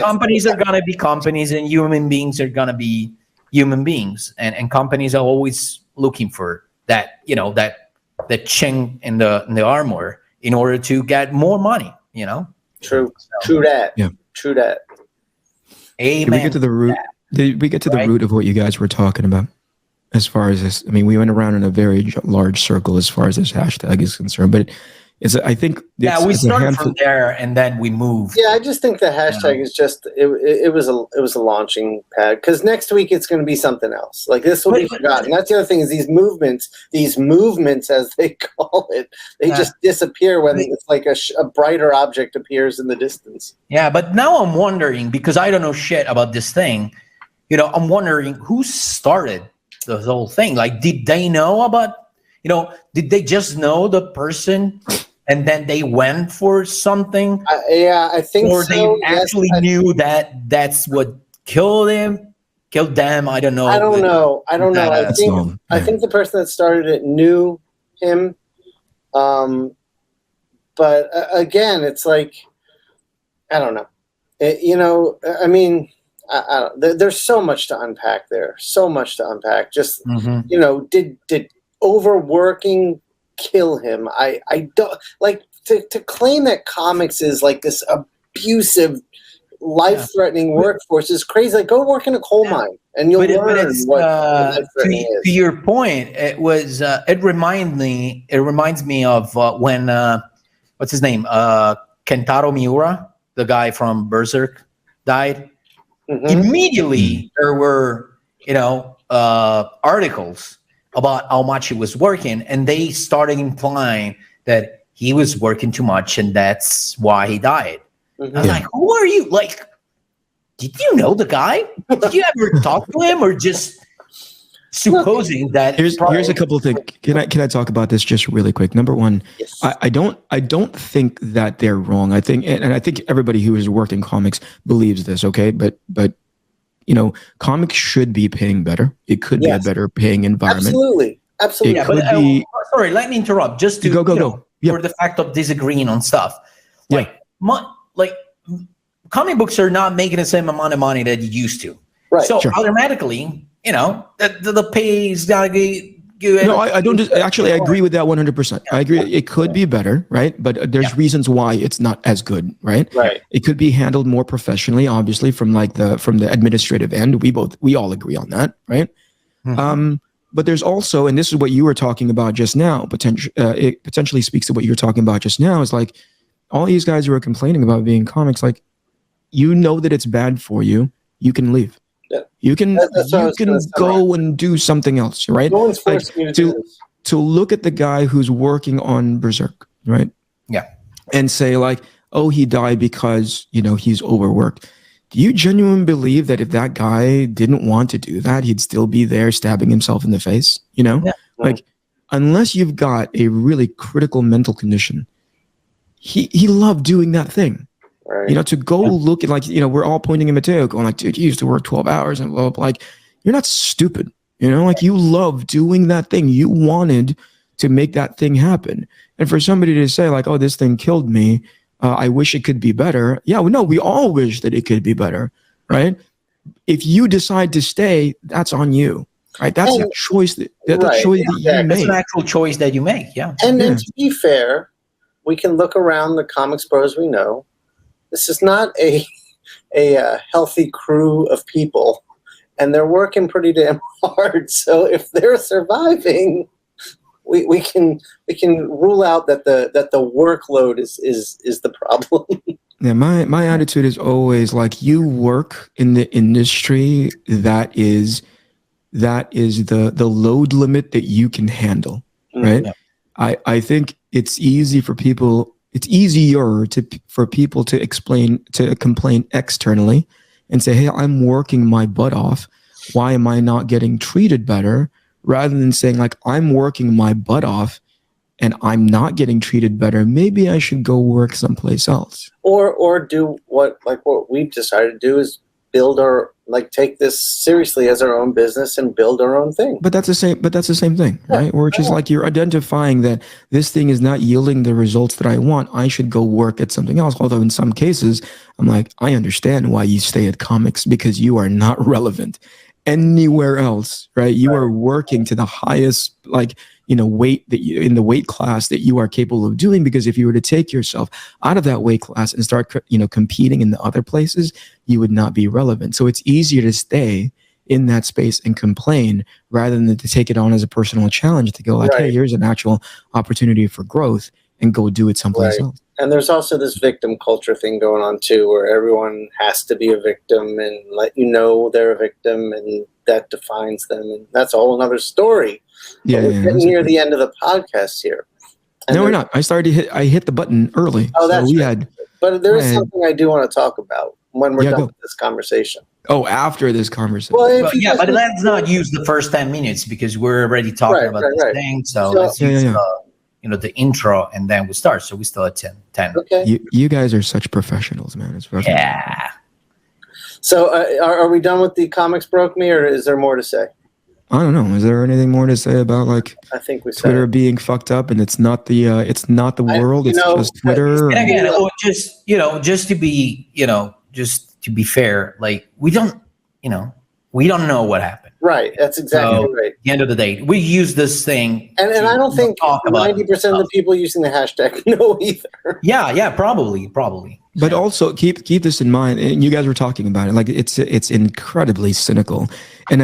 companies are gonna be companies, and human beings are gonna be human beings, and companies are always looking for that, that chink in the armor in order to get more money, True that. Yeah. True that. Amen. Did we get to the root? Did we get to the root of what you guys were talking about? As far as this, I mean, we went around in a very large circle as far as this hashtag is concerned, but I think we started from there and then we moved. Yeah, I just think the hashtag is just it was a launching pad, because next week it's going to be something else. Like this will be forgotten. That's the other thing, is these movements as they call it, they just disappear when it's like a brighter object appears in the distance. Yeah, but now I'm wondering, because I don't know shit about this thing. I'm wondering who started the whole thing. Like, did they know about? Did they just know the person? And then they went for something. I think or so. Or they actually knew that that's what killed them. I don't know. I don't know. I think the person that started it knew him. But again, it's like, I don't know. I mean, there's so much to unpack there. So much to unpack. Just did overworking kill him? I don't like to claim that comics is like this abusive, life-threatening workforce is crazy. Like, go work in a coal mine and you'll learn what life-threatening is. To your point, it was it reminds me of when what's his name, Kentaro Miura, the guy from Berserk, died. Mm-hmm. Immediately there were articles about how much he was working, and they started implying that he was working too much and that's why he died. Mm-hmm. I was like, who are you? Like, did you know the guy? Did you ever talk to him, or just supposing that? Here's a couple of things. Can I talk about this just really quick? Number one, yes. I don't think that they're wrong. I think everybody who has worked in comics believes this. Okay, but comics should be paying better. It could be a better paying environment. Absolutely. It could be. Sorry, let me interrupt. Just to go. For the fact of disagreeing on stuff. Like comic books are not making the same amount of money that you used to. Right. So automatically, the pay is gotta be good. No, I don't. Actually, I agree with that 100%. I agree. It could be better, right? But there's reasons why it's not as good, right? Right. It could be handled more professionally, obviously, from the administrative end. We all agree on that, right? Mm-hmm. But there's also, and this is what you were talking about just now. It potentially speaks to what you were talking about just now. Is like all these guys who are complaining about being comics, like that it's bad for you. You can leave. Yeah. You can go and do something else, right? No one's forcing you to do this. To look at the guy who's working on Berserk, right? Yeah. And say like, oh, he died because he's overworked. Do you genuinely believe that if that guy didn't want to do that, he'd still be there stabbing himself in the face? Yeah. Like, unless you've got a really critical mental condition, he loved doing that thing. Right. To go look at we're all pointing at Matteo going like, dude, you used to work 12 hours and blah, blah, like, you're not stupid. You love doing that thing. You wanted to make that thing happen. And for somebody to say like, oh, this thing killed me. I wish it could be better. Yeah, no, we all wish that it could be better, right? If you decide to stay, that's on you, right? That's a choice that you make. It's an actual choice that you make, yeah. And then to be fair, we can look around the comics pros we know. This is not a healthy crew of people, and they're working pretty damn hard. So if they're surviving, we can rule out that the workload is the problem. Yeah, my attitude is always like, you work in the industry that is the load limit that you can handle, right? Yeah. I think it's easy for people. It's easier for people to complain externally and say, hey, I'm working my butt off. Why am I not getting treated better? Rather than saying like, I'm working my butt off and I'm not getting treated better. Maybe I should go work someplace else. Or do what we've decided to do is take this seriously as our own business and build our own thing. But that's the same thing, right? Which is like, you're identifying that this thing is not yielding the results that I want. I should go work at something else. Although in some cases, I'm like, I understand why you stay at comics, because you are not relevant anywhere else, right? You are working to the highest weight that you in the weight class that you are capable of doing, because if you were to take yourself out of that weight class and start competing in the other places, you would not be relevant. So it's easier to stay in that space and complain rather than to take it on as a personal challenge, to go like, hey, here's an actual opportunity for growth, and go do it someplace else. And there's also this victim culture thing going on too, where everyone has to be a victim and let they're a victim, and that defines them, and that's a whole another story. We're getting near the end of the podcast here. And no, we're not. I hit the button early. Oh, that's right. But there is something I do want to talk about when we're done with this conversation. Oh, after this conversation. Well, but let's not use the first 10 minutes because we're already talking about this thing. So let's use the intro, and then we start. So we still at 10. Okay. You guys are such professionals, man. It's perfect. Yeah. So are we done with the comics broke me, or is there more to say? I don't know. Is there anything more to say about I think we Twitter being fucked up, and it's not the world, it's just Twitter? And again, just to be fair, we don't know what happened. Right. That's exactly right. At the end of the day, we use this thing. And I don't think 90% of the people using the hashtag know either. Yeah, probably. But also keep this in mind, and you guys were talking about it. Like it's incredibly cynical, and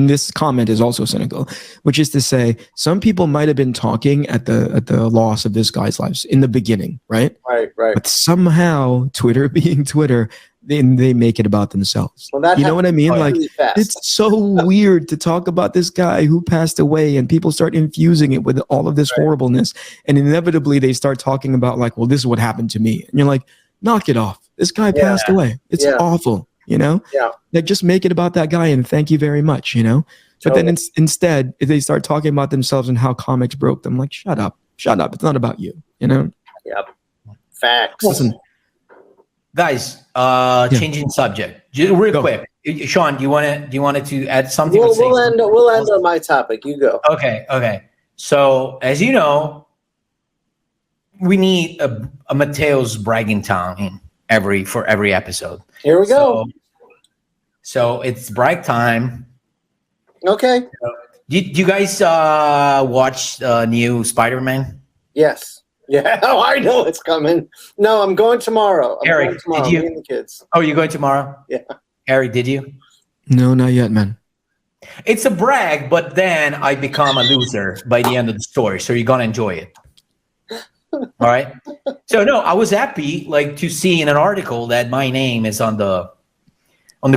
this comment is also cynical, which is to say, some people might have been talking at the loss of this guy's lives in the beginning, right? Right. But somehow Twitter being Twitter, then they make it about themselves. Well, you know what I mean? Like, really it's so weird to talk about this guy who passed away, and people start infusing it with all of this horribleness, and inevitably they start talking about like, well, this is what happened to me, and you're like, knock it off. This guy passed away. It's awful, Yeah. Like, just make it about that guy and thank you very much, But then instead, if they start talking about themselves and how comics broke them, like, shut up. It's not about you, Yep. Facts. Listen, Guys, changing subject, real quick. Shawn, do you want to add something? We'll end on my topic. You go. Okay. So as you know, we need a Matteo's bragging time for every episode. Here we go. So it's brag time. Okay. Did you guys watch new Spider-Man? Yes. Yeah. Oh, I know it's coming. No, I'm going tomorrow. Eric, did you? Me and the kids. Oh, you're going tomorrow? Yeah. Eric, did you? No, not yet, man. It's a brag, but then I become a loser by the end of the story. So you're gonna enjoy it. All right. So no, I was happy to see in an article that my name is on the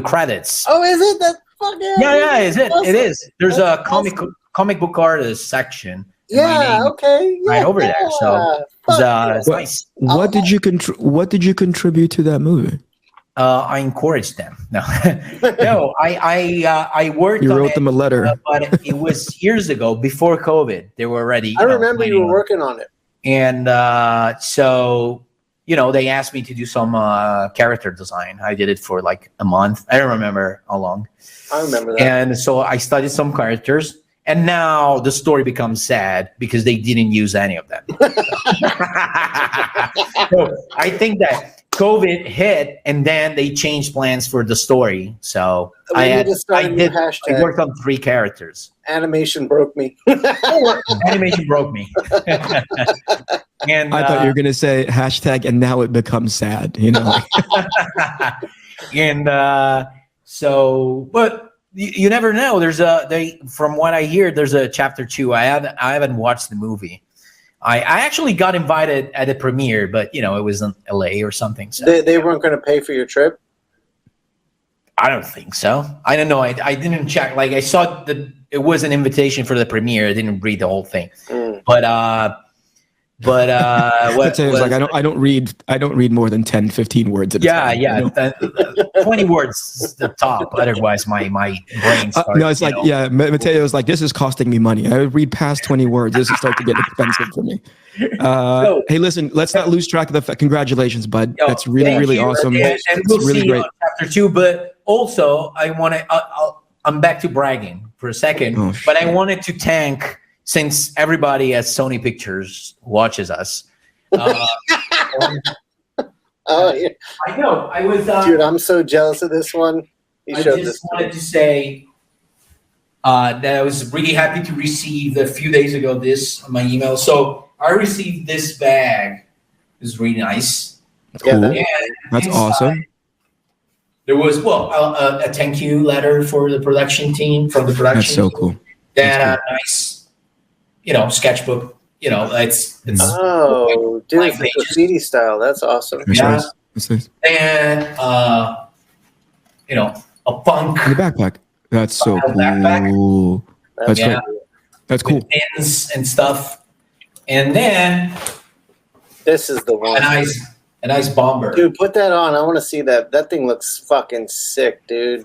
credits. Oh, is it? That fucking yeah, is it? awesome. It is. There's a Awesome. comic book artist section. Yeah. Okay. Yeah. Right over there. So it's nice. What did you contribute to that movie? I encouraged them. No, I worked. You on wrote them a letter, but it was years ago, before COVID. They were already. I remember you were working on it, and so they asked me to do some character design. I did it for like a month. I don't remember how long. I remember that. And so I studied some characters, and now the story becomes sad because they didn't use any of them. So I think that COVID hit, and then they changed plans for the story. So I worked on 3 characters. Animation broke me. Animation broke me. And I thought you were going to say hashtag, and now it becomes sad. And so, but you never know. From what I hear, there's a chapter 2. I haven't watched the movie. I actually got invited at the premiere, but it was in LA or something. So they weren't going to pay for your trip. I don't think so. I don't know. I didn't check. I saw that it was an invitation for the premiere. I didn't read the whole thing, but what was like, I don't read more than 10, 15 words at a time. 20 words is the top. Otherwise, my brain starts. No, it's like, Matteo's like, this is costing me money. I read past 20 words. This is starting to get expensive for me. Hey, listen, let's not lose track of the congratulations, bud. That's really, really awesome. And we'll really see great. Chapter 2, but also I'm back to bragging for a second, but I wanted to thank, since everybody at Sony Pictures watches us. Oh, yeah. I know. I was. Dude, I'm so jealous of this one. I just wanted to say that I was really happy to receive a few days ago this on my email. So I received this bag. It's really nice. Cool. And that's awesome. There was a thank you letter for the production team from the production. That's so cool. That nice. Sketchbook. It's dude, it's the graffiti style. That's awesome. That's nice. And a punk. The backpack. That's so cool. Backpack. That's great. That's cool. With pins and stuff. And then this is the one. A nice bomber. Dude, put that on. I want to see that. That thing looks fucking sick, dude.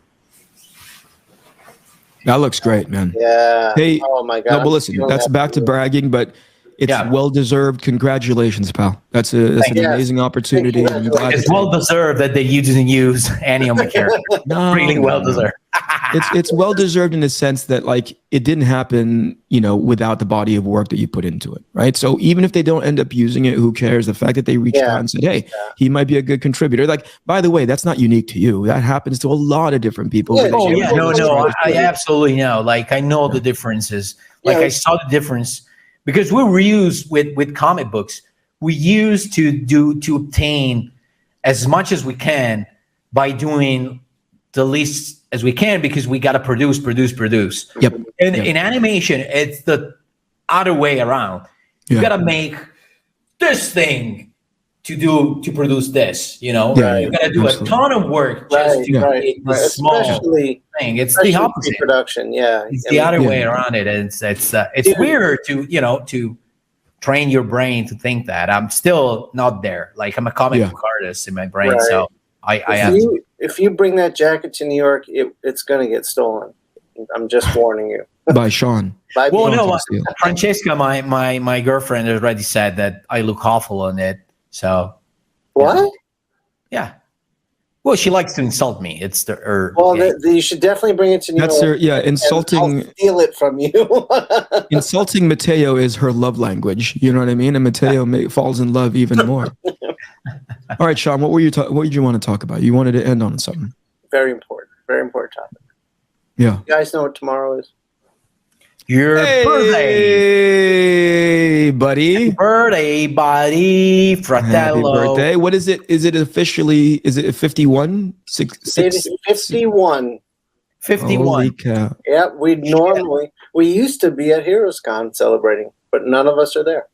That looks great, man. Yeah. Hey, oh my God. No, but listen, that's back to bragging, but it's well deserved. Congratulations, pal. That's an amazing opportunity. I'm glad it's well deserved that they didn't use any of my characters. Really well deserved. It's well deserved in the sense that it didn't happen, without the body of work that you put into it, right? So even if they don't end up using it, who cares? The fact that they reached out and said, "Hey, he might be a good contributor." By the way, that's not unique to you. That happens to a lot of different people. I absolutely know. I know the differences. I saw the difference because we reuse with comic books. We use to obtain as much as we can by doing the least as we can, because we got to produce. Yep. And in animation, it's the other way around. You got to make this thing to produce this. You got to do a ton of work just to create this small thing. It's the opposite production. It's the other way around it. It's weird to train your brain to think that. I'm still not there. I'm a comic book artist in my brain, so if you bring that jacket to New York, it's going to get stolen. I'm just warning you. By Shawn. Francesca, my girlfriend, already said that I look awful on it. So what? Yeah. Well, she likes to insult me. It's you should definitely bring it to New York. That's her. Yeah, and insulting. I'll steal it from you. Insulting Matteo is her love language. You know what I mean? And Matteo falls in love even more. All right, Shawn. What did you want to talk about? You wanted to end on something. Very important topic. Yeah. You guys know what tomorrow is? Your birthday, buddy. Birthday, buddy. Fratello. Happy birthday. What is it? Is it 51? It is 51. 51. Holy cow. Yeah, we used to be at HeroesCon celebrating, but none of us are there.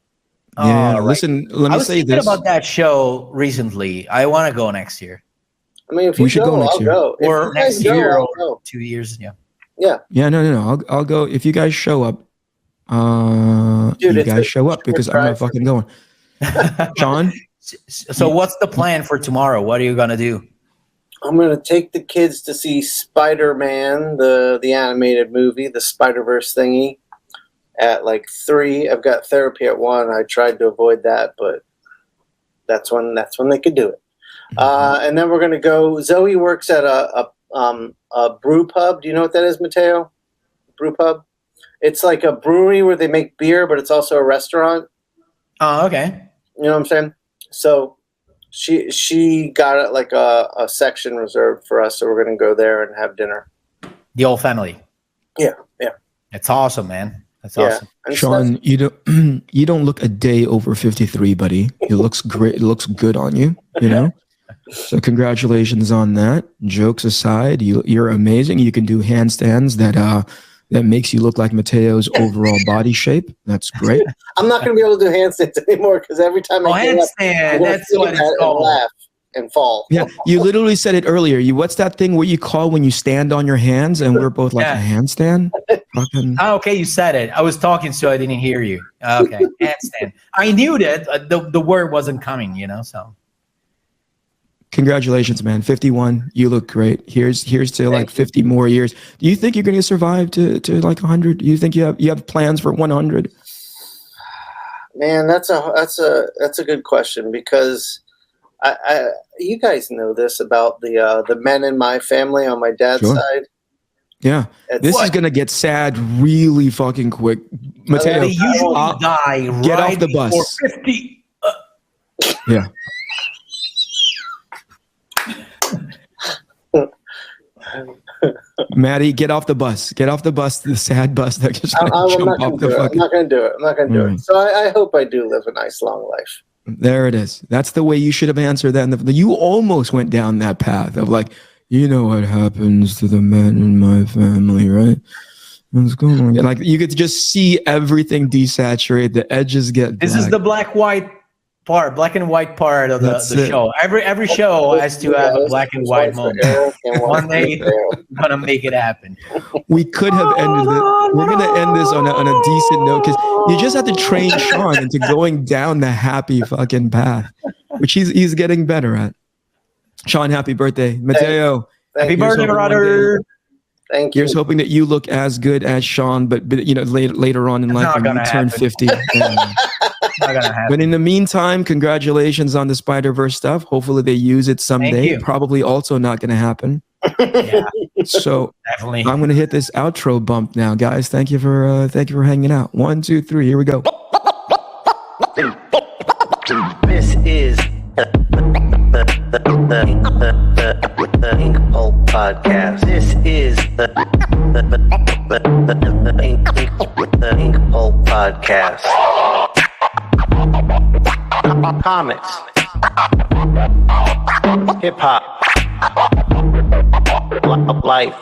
Yeah, right. Listen, let me say this. I was thinking about that show recently. I want to go next year. I mean, if you should go next year. I'll go. Or next year, I'll or go. 2 years, yeah. Yeah. Yeah, no. I'll go if you guys show up. Dude, you guys show up because I'm not fucking going. Shawn? So what's the plan for tomorrow? What are you going to do? I'm going to take the kids to see Spider-Man, the animated movie, the Spider-Verse thingy, at like 3. I've got therapy at 1. I tried to avoid that, but that's when they could do it. And then we're going to go. Zoe works at a brew pub. Do you know what that is, Matteo? Brew pub? It's like a brewery where they make beer, but it's also a restaurant. Oh, okay. You know what I'm saying? So she got it like a section reserved for us, so we're going to go there and have dinner. The whole family. Yeah. It's awesome, man. That's awesome. Shawn, you don't look a day over 53, buddy. It looks great. It looks good on you, you know? So congratulations on that. Jokes aside, you're amazing. You can do handstands that makes you look like Matteo's overall body shape. That's great. I'm not going to be able to do handstands anymore because every time I get up, that's what it's called. Laugh and fall. Yeah, you literally said it earlier. What's that thing where you call when you stand on your hands and we're both like a handstand? Fucking. Oh, okay, you said it. I was talking, so I didn't hear you. Okay, handstand. I knew that the word wasn't coming, so. Congratulations, man. 51. You look great. Here's to like 50 more years. Do you think you're going to survive to like 100? Do you think you have plans for 100? Man, that's a good question because I you guys know this about the men in my family on my dad's side. Yeah. This is going to get sad really fucking quick. Matteo, they usually die right get off the bus. Before 50. Yeah. Maddie, get off the bus. Get off the bus. The sad bus that just I'm not going to do it. I'm not going to do it. So I hope I do live a nice long life. There it is. That's the way you should have answered that. You almost went down that path of like, you know what happens to the men in my family, right? What's going on? Like you could just see everything desaturate. The edges get black. This is the black and white part of the show. Every show has to have a black and white moment. One day, we're gonna make it happen. We could have ended it. We're gonna end this on a decent note because you just have to train Shawn into going down the happy fucking path, which he's getting better at. Shawn, happy birthday, Matteo. Happy birthday, brother. Thank you. Here's hoping that you look as good as Shawn, but later on in life when you turn 50. But in the meantime, congratulations on the Spider-Verse stuff. Hopefully they use it someday. Probably also not going to happen. Yeah. So definitely. I'm going to hit this outro bump now, guys. Thank you for hanging out. 1, 2, 3. Here we go. This is the InkPulp podcast. This is the InkPulp podcast. Comics, hip hop, life.